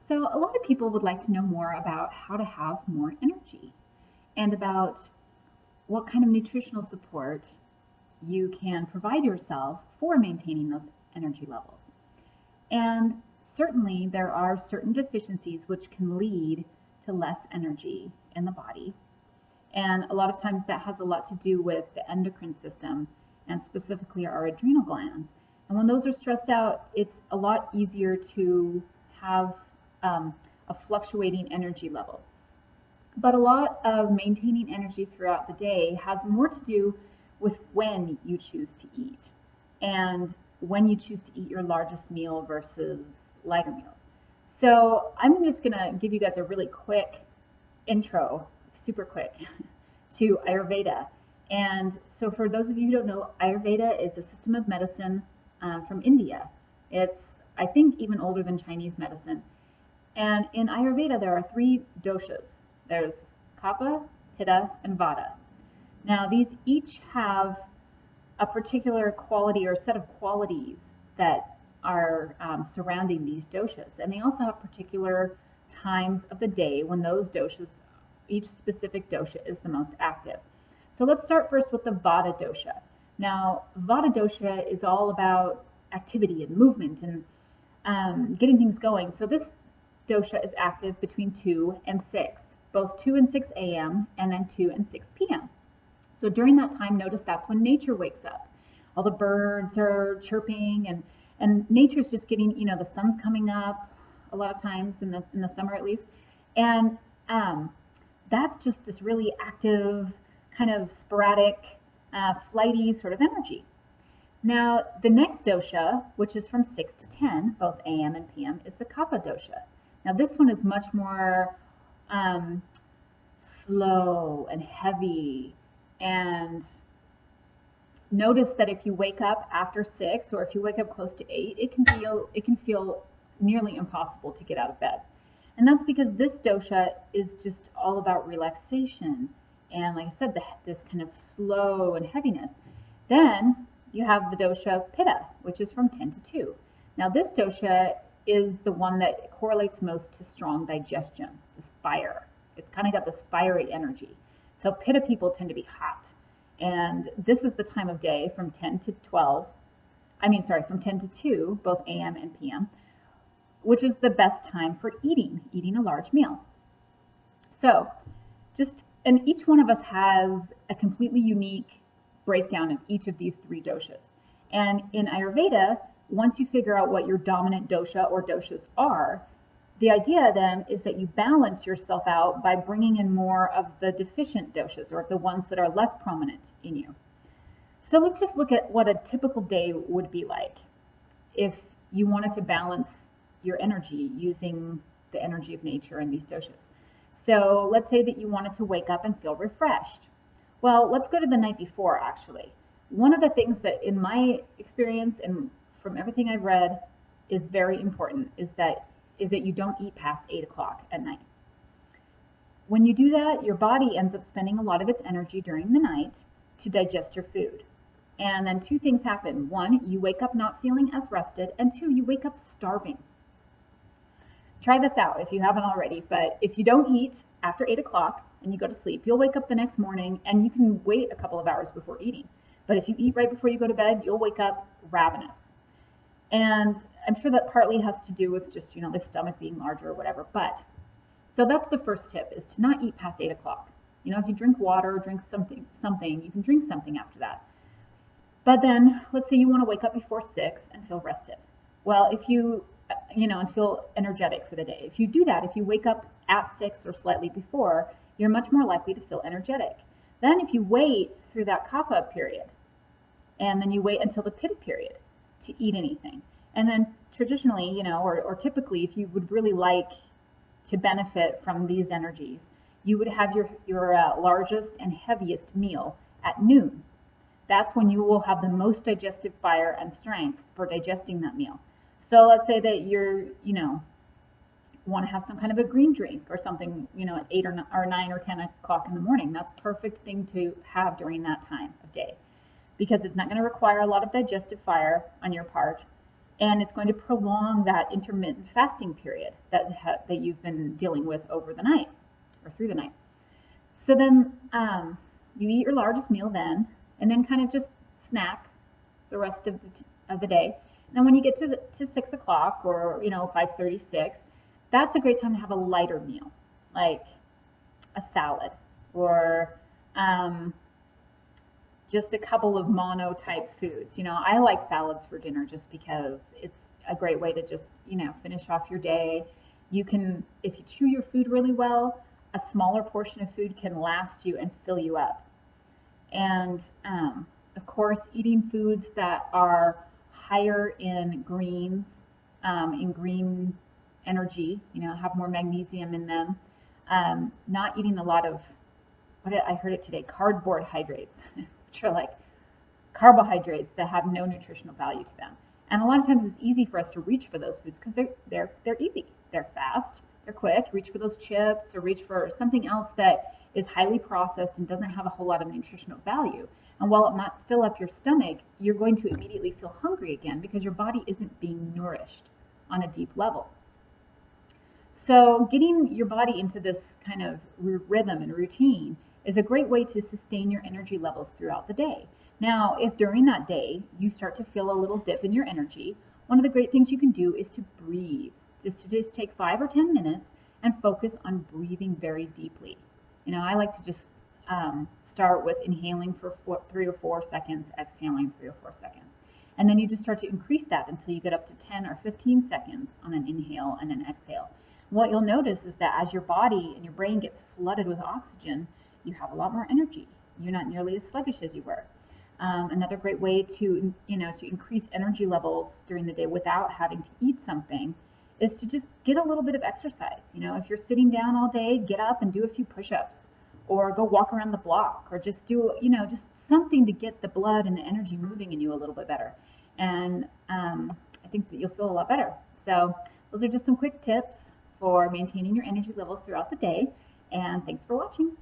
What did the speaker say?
So a lot of people would like to know more about how to have more energy and about what kind of nutritional support you can provide yourself for maintaining those energy levels. And certainly there are certain deficiencies which can lead to less energy in the body. And a lot of times that has a lot to do with the endocrine system and specifically our adrenal glands. And when those are stressed out, it's a lot easier to have a fluctuating energy level. But a lot of maintaining energy throughout the day has more to do with when you choose to eat and when you choose to eat your largest meal versus lighter meals. So I'm just gonna give you guys a really quick intro, super quick, to Ayurveda. And so for those of you who don't know, Ayurveda is a system of medicine from India. It's, I think, even older than Chinese medicine. And in Ayurveda, there are 3 doshas. There's Kapha, Pitta, and Vata. Now, these each have a particular quality or set of qualities that are surrounding these doshas. And they also have particular times of the day when those doshas, each specific dosha is the most active. So let's start first with the Vata dosha. Now, Vata dosha is all about activity and movement and getting things going. So this dosha is active between 2 and 6, both 2 and 6 a.m. and then 2 and 6 p.m. So during that time, notice that's when nature wakes up. All the birds are chirping and nature's just getting, the sun's coming up a lot of times in the summer at least. And that's just this really active, kind of sporadic, flighty sort of energy. Now, the next dosha, which is from 6 to 10, both AM and PM, is the Kapha dosha. Now, this one is much more slow and heavy. And notice that if you wake up after 6 or if you wake up close to 8, it can feel nearly impossible to get out of bed. And that's because this dosha is just all about relaxation. And like I said, this kind of slow and heaviness. Then you have the dosha Pitta, which is from 10 to 2. Now this dosha is the one that correlates most to strong digestion, this fire. It's kind of got this fiery energy. So Pitta people tend to be hot. And this is the time of day from 10 to 2, both AM and PM, which is the best time for eating a large meal. So and each one of us has a completely unique breakdown of each of these 3 doshas. And in Ayurveda, once you figure out what your dominant dosha or doshas are, the idea then is that you balance yourself out by bringing in more of the deficient doshas or the ones that are less prominent in you. So let's just look at what a typical day would be like if you wanted to balance your energy using the energy of nature and these doshas. So let's say that you wanted to wake up and feel refreshed. Well, let's go to the night before actually. One of the things that in my experience and from everything I've read is very important is that you don't eat past 8 o'clock at night. When you do that, your body ends up spending a lot of its energy during the night to digest your food. And then 2 things happen. 1, you wake up not feeling as rested, and 2, you wake up starving. Try this out if you haven't already, but if you don't eat after 8 o'clock and you go to sleep, you'll wake up the next morning and you can wait a couple of hours before eating. But if you eat right before you go to bed, you'll wake up ravenous. And I'm sure that partly has to do with just, the stomach being larger or whatever. But so that's the first tip, is to not eat past 8 o'clock. If you drink water, drink something, you can drink something after that. But then let's say you want to wake up before 6 and feel rested. Well, if you, and feel energetic for the day. If you do that, if you wake up at 6 or slightly before, you're much more likely to feel energetic. Then if you wait through that Kapha period, and then you wait until the Pitta period to eat anything. And then traditionally, or typically, if you would really like to benefit from these energies, you would have your largest and heaviest meal at noon. That's when you will have the most digestive fire and strength for digesting that meal. So let's say that want to have some kind of a green drink or something, at 8 or 9 or 10 o'clock in the morning. That's a perfect thing to have during that time of day, because it's not going to require a lot of digestive fire on your part. and it's going to prolong that intermittent fasting period that you've been dealing with over the night or through the night. So then you eat your largest meal then, and then kind of just snack the rest of the day. And when you get to 6 o'clock or 5:36, that's a great time to have a lighter meal, like a salad or just a couple of mono type foods. I like salads for dinner just because it's a great way to just, finish off your day. You can, if you chew your food really well, a smaller portion of food can last you and fill you up. And of course, eating foods that are higher in greens, in green energy, have more magnesium in them. Not eating a lot of, I heard it today, cardboard hydrates, which are like carbohydrates that have no nutritional value to them. And a lot of times it's easy for us to reach for those foods because they're easy, they're fast, they're quick. Reach for those chips or reach for something else that is highly processed and doesn't have a whole lot of nutritional value. And while it might fill up your stomach, you're going to immediately feel hungry again because your body isn't being nourished on a deep level. So getting your body into this kind of rhythm and routine is a great way to sustain your energy levels throughout the day. Now, if during that day you start to feel a little dip in your energy, one of the great things you can do is to breathe. Just take 5 or 10 minutes and focus on breathing very deeply. I like to just start with inhaling for 3 or 4 seconds, exhaling 3 or 4 seconds. And then you just start to increase that until you get up to 10 or 15 seconds on an inhale and an exhale. What you'll notice is that as your body and your brain gets flooded with oxygen, you have a lot more energy. You're not nearly as sluggish as you were. Another great way to increase energy levels during the day without having to eat something is to just get a little bit of exercise. If you're sitting down all day, get up and do a few push-ups, or go walk around the block, or just do just something to get the blood and the energy moving in you a little bit better. And I think that you'll feel a lot better. So those are just some quick tips for maintaining your energy levels throughout the day. And thanks for watching.